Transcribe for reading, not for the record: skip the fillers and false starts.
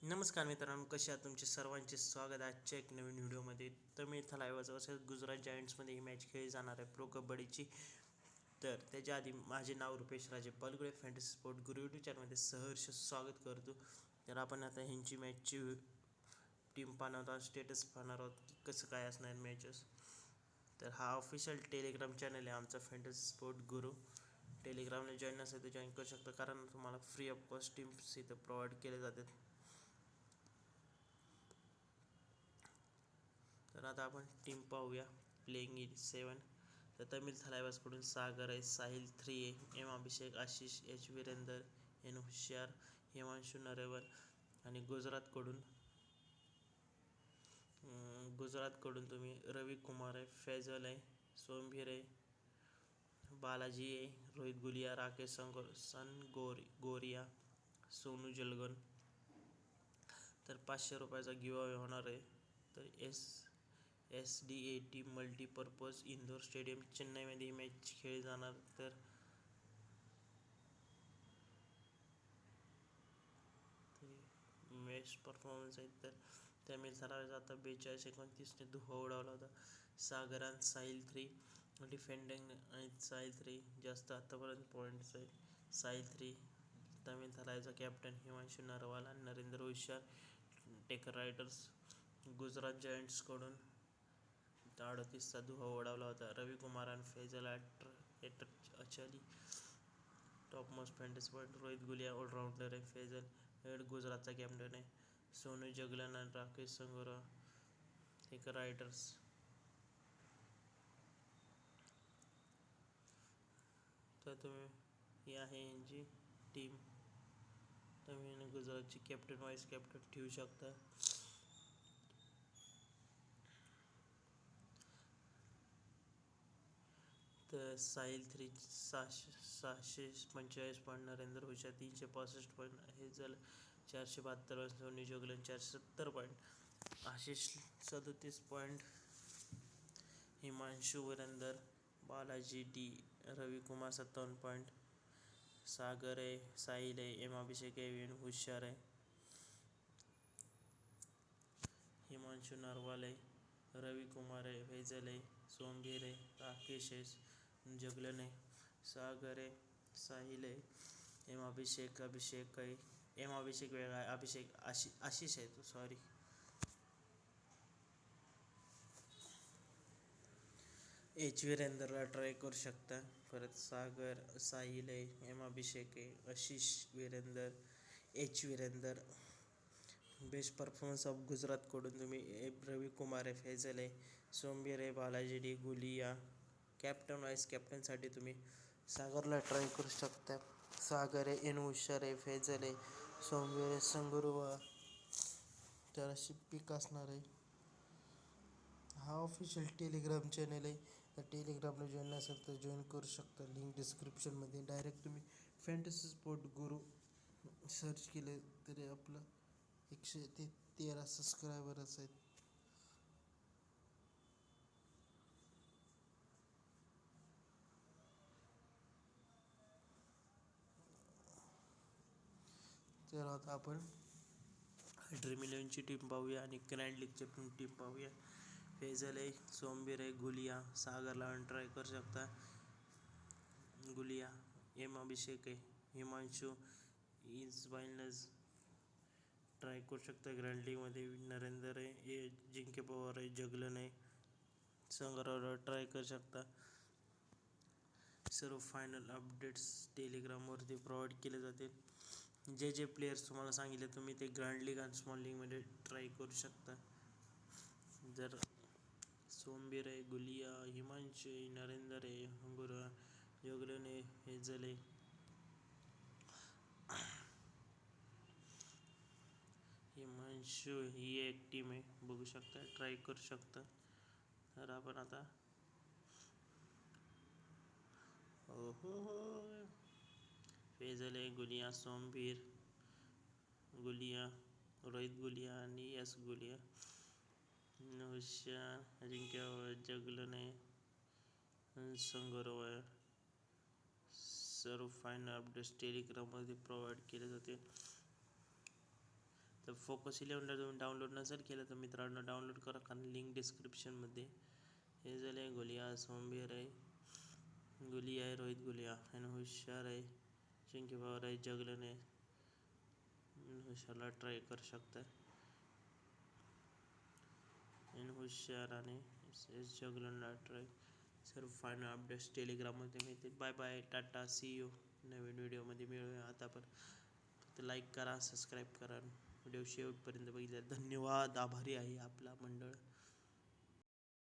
नमस्कार मित्रांनो, कसे आहात? तुमचे सर्वांचे स्वागत आहे आजच्या एक नवीन व्हिडिओमध्ये. तर मी इथं लाईव्ह असेल गुजरात जायंट्समध्ये ही मॅच खेळली जाणार आहे प्रो कबड्डीची. तर त्याच्या आधी माझे नाव रुपेश राजे पलगुडे फॅन्टसी स्पोर्ट गुरु यूट्यूब चॅनलमध्ये सहर्ष स्वागत करतो. तर आपण आता ह्यांची मॅचची टीम पाहणार आहोत, स्टेटस पाहणार आहोत की कसं काय असणार मॅचेस. तर हा ऑफिशियल टेलिग्राम चॅनल आहे आमचा फॅन्टसी स्पोर्ट गुरु. टेलिग्रामला जॉईन नसेल तर जॉईन करू शकता, कारण तुम्हाला फ्री ऑफ कॉस्ट टीम्स इथं प्रोव्हाइड केले जातात. तर आता आपण टीम पाहूया. Playing in 7. तर तमिळ थलायवासकडून सागर आहे, साहिल 3 आहे, एम अभिषेक, आशिष, एच वीरेंदर, एन हुशार, हिमांशु नरेवल. आणि गुजरातकडून तुम्ही रवी कुमार आहे, फैजल आहे, सोमवीर आहे, बालाजी आहे, रोहित गुलिया, राकेश गोरिया, सोनू जलगन. तर 500 रुपयाचा गिव अवे होणार आहे. तर SDAT मल्टीपर्पज इंदोर स्टेडियम चेन्नईमध्ये ही मॅच खेळली जाणार. तर बेस्ट परफॉर्मन्स आहेत. तर त्यामुळे ठरावायचा आता 42-29ने धुव्वा उडवला होता. सागरान साहिल 3 डिफेंडिंग आणि साहिल 3 जास्त आत्तापर्यंत पॉईंट्स आहेत. साहिल 3 तमिळ थलायचा कॅप्टन हिमांशु नरवाल आणि नरेंद्र हुशार टेकर रायडर्स. गुजरात जायंट्सकडून 38चा धुव्वा उडवला होता. रवी कुमार आणि Faizal Achali top most fantasy point. Rohit Gulia all rounder आहे. फैजल हेड गुजरातचा कॅप्टन आहे. सोनू जगलन आणि राकेश संगोरा टेकर रायडर्स. तर तुम्ही ही आहे यांची टीम. तुम्ही गुजरातची कॅप्टन व्हाईस कॅप्टन ठेवू शकता. तर साहिल 3 645 पॉईंट, नरेंद्र हुशार 365 पॉईंट, हेजल 472 point, Soni Joglan 470 point, Ashish 37 point, Himanshu Virender, Balaji D, Ravikumar 57 point, Sagar आहे, साहिल आहे, एम अभिषेक आहे, वेण हुशार आहे, हिमांशु नरवाल आहे, रवी कुमार आहे, फैजल आहे, सोमवीर आहे, राकेश आहे, जगलन आहे, सागर आहे, साहिल आहे, अभिषेक आहे, अभिषेक वेगळा आहे, आशिष आहे तो, सॉरी. एच वीरेंदरला ट्राय करू शकता. परत सागर, साहिल आहे, अभिषेक आहे, Ashish Virender, H Virender. Best performance of गुजरातकडून तुम्ही रवी कुमार आहे, फैजल आहे, सोमवीर आहे, Balaji D, Gulia. Captain vice कॅप्टनसाठी तुम्ही सागरला ट्राय करू शकता. सागर आहे, एन हुशार आहे, फैजल आहे, सोमवीर आहे, संगुरुवा. तर अशी पिक असणार आहे. हा ऑफिशियल टेलिग्राम चॅनल आहे. तर टेलिग्रामला जॉईन असेल तर जॉईन करू शकता. लिंक डिस्क्रिप्शनमध्ये. डायरेक्ट तुम्ही फॅन्टसी स्पोर्ट गुरु सर्च केले तरी आपलं 113 सबस्क्रायबरच आहेत. तर आता आपण ड्रीम 11ची टीम पाहूया आणि ग्रँड लीगची पण टीम पाहूया. फैजल आहे, सोमवीर आहे, गुलिया. सागरला ट्राय करू शकता. गुलिया, एम अभिषेक आहे, हिमांशु इज बायनज ट्राय करू शकता. ग्रँड लीगमध्ये नरेंद्र आहे, जिंके पवार आहे, जगलन आहे, संग्रावर ट्राय करू शकता. सर्व फायनल अपडेट्स टेलिग्रामवरती प्रोव्हाइड केले जाते. जे प्लेयर्स तुम्हाला सांगितले तुम्ही ते ग्रँड लीग आणि स्मॉल लीगमध्ये ट्राय करू शकता. जर सोमवीर आहे, गुलिया, हिमांशु आहे, नरेंद्र आहे, हंगुरा, जगलन आहे, हेजल आहे, हिमांशु ही एक टीम आहे, बघू शकता, ट्राय करू शकता. तर आपण आता फैजल आहे, गुलिया, सोमवीर, गुलिया, रोहित गुलिया आणि यस गुलिया, हुशार, अजिंक्य, जगलन आहे, संगरोव आहे. सर्व फायनल अपडेट्स टेलिग्राममध्ये प्रोव्हाइड केले जाते. तर फोकस 11 तुम्ही डाउनलोड नसेल केलं तर मित्रांनो डाउनलोड करा, कारण लिंक डिस्क्रिप्शनमध्ये. हे झाले गुलिया सोमवीर आहे, गुलिया आहे रोहित गुलिया आणि हुशार आहे चिंकी पवार आहे, जगलन आहे. हुशारला ट्राय करू शकता आणि हुशार आणि जगलनला ट्राय. सर्व फायनल अपडेट्स टेलिग्राममध्ये मिळतील. Bye bye, tata, see you. नवीन व्हिडिओमध्ये मिळूया. आता पण फक्त लाईक करा, सबस्क्राईब करा, व्हिडिओ शेवटपर्यंत बघितल्या धन्यवाद. आभारी आहे आपला मंडळ.